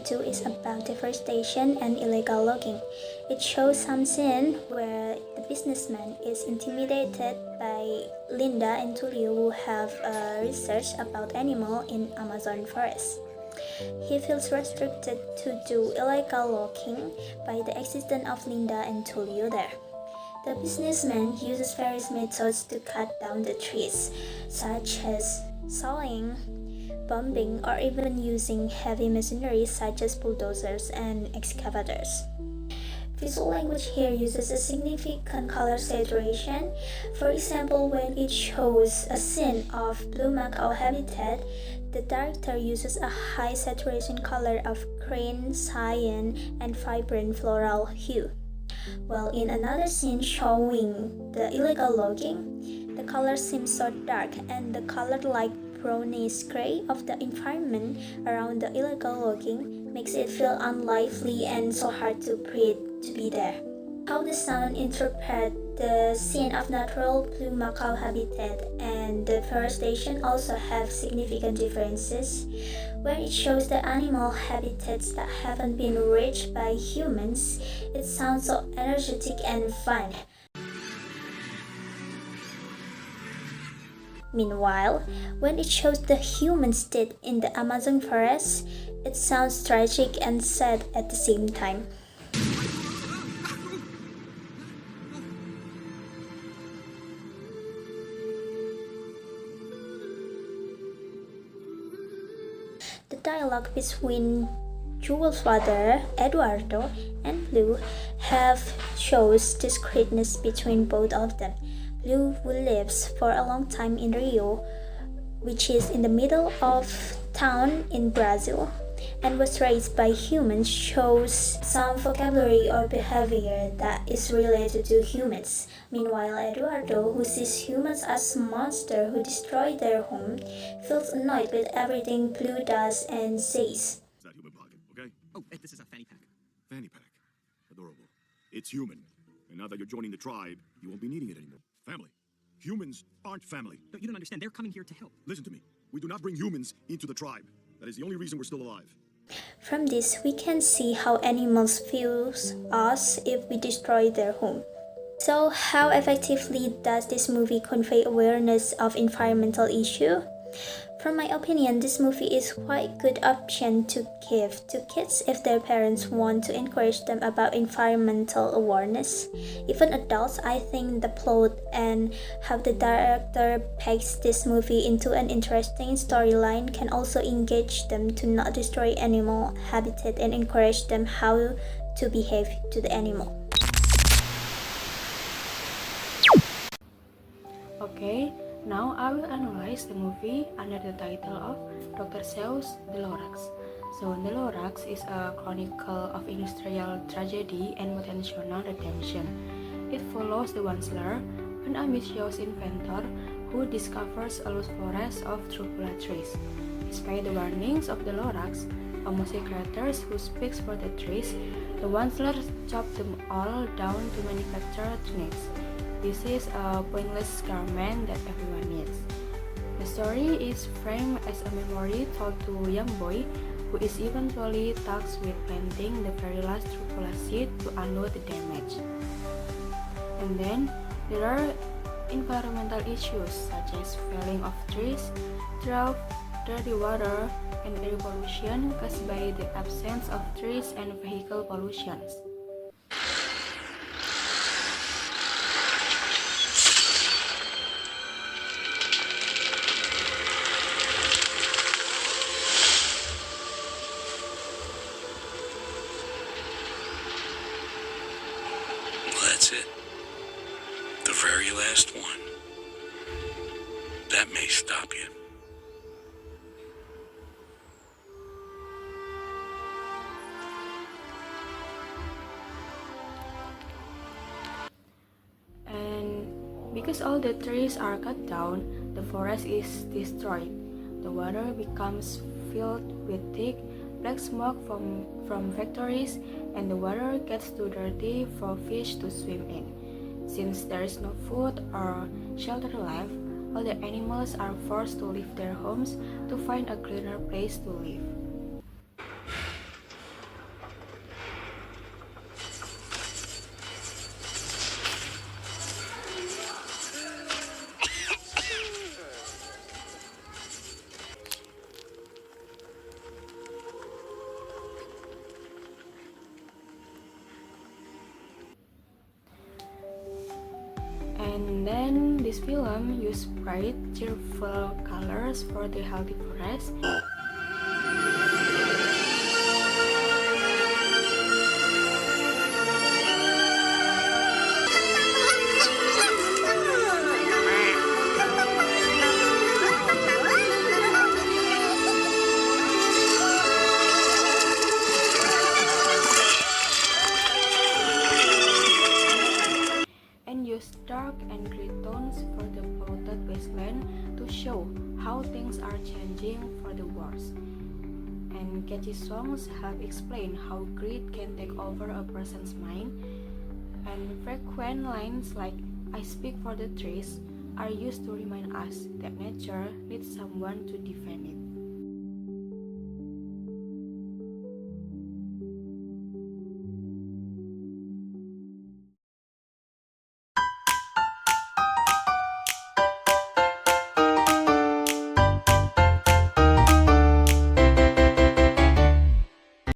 2 is about deforestation and illegal logging. It shows some scene where the businessman is intimidated by Linda and Tulio, who have research about animal in Amazon forest. He feels restricted to do illegal logging by the existence of Linda and Tulio there. The businessman uses various methods to cut down the trees, such as sawing, bombing, or even using heavy machinery such as bulldozers and excavators. Visual language here uses a significant color saturation. For example, when it shows a scene of blue macaw habitat, the director uses a high saturation color of green, cyan, and vibrant floral hue. While in another scene showing the illegal logging, the color seems so dark and the color like brownish gray of the environment around the illegal logging makes it feel unlively and so hard to breathe to be there. How the sound interpret the scene of natural blue macaw habitat and deforestation also have significant differences. When it shows the animal habitats that haven't been reached by humans, it sounds so energetic and fun. Meanwhile, when it shows the human state in the Amazon forest, it sounds tragic and sad at the same time. The dialogue between Jewel's father, Eduardo, and Blue have shows discreetness between both of them. Blue, who lives for a long time in Rio, which is in the middle of town in Brazil, and was raised by humans, shows some vocabulary or behavior that is related to humans. Meanwhile, Eduardo, who sees humans as monsters who destroy their home, feels annoyed with everything Blue does and says. It's that human pocket, okay? Oh, this is a fanny pack. Fanny pack. Adorable. It's human. And now that you're joining the tribe, you won't be needing it anymore. Family. Humans aren't family. No, you don't understand. They're coming here to help. Listen to me. We do not bring humans into the tribe. That is the only reason we're still alive. From this, we can see how animals view us if we destroy their home. So, how effectively does this movie convey awareness of environmental issue? From my opinion, this movie is quite good option to give to kids if their parents want to encourage them about environmental awareness. Even adults, I think the plot and how the director packs this movie into an interesting storyline can also engage them to not destroy animal habitat and encourage them how to behave to the animal. Okay, now I will analyze the movie under the title of Dr. Seuss The Lorax. So, The Lorax is a chronicle of industrial tragedy and motivational retention. It follows the Wansler, an ambitious inventor who discovers a lost forest of truffula trees. Despite the warnings of the Lorax, a music creator who speaks for the trees, the Wansler chop them all down to manufacture tunics. This is a pointless garment that everyone needs. The story is framed as a memory told to a young boy who is eventually tasked with planting the very last truffula seed to undo the damage. And then there are environmental issues such as felling of trees, drought, dirty water, and air pollution caused by the absence of trees and vehicle pollution. That's it. The very last one. That may stop you. And because all the trees are cut down, the forest is destroyed. The water becomes filled with thick black smoke from factories, and the water gets too dirty for fish to swim in. Since there is no food or shelter left, all the animals are forced to leave their homes to find a cleaner place to live. And then this film used bright, cheerful colors for the healthy forest. And use dark and gray tones for the polluted wasteland to show how things are changing for the worse. And catchy songs help explain how greed can take over a person's mind. And frequent lines like "I speak for the trees" are used to remind us that nature needs someone to defend it.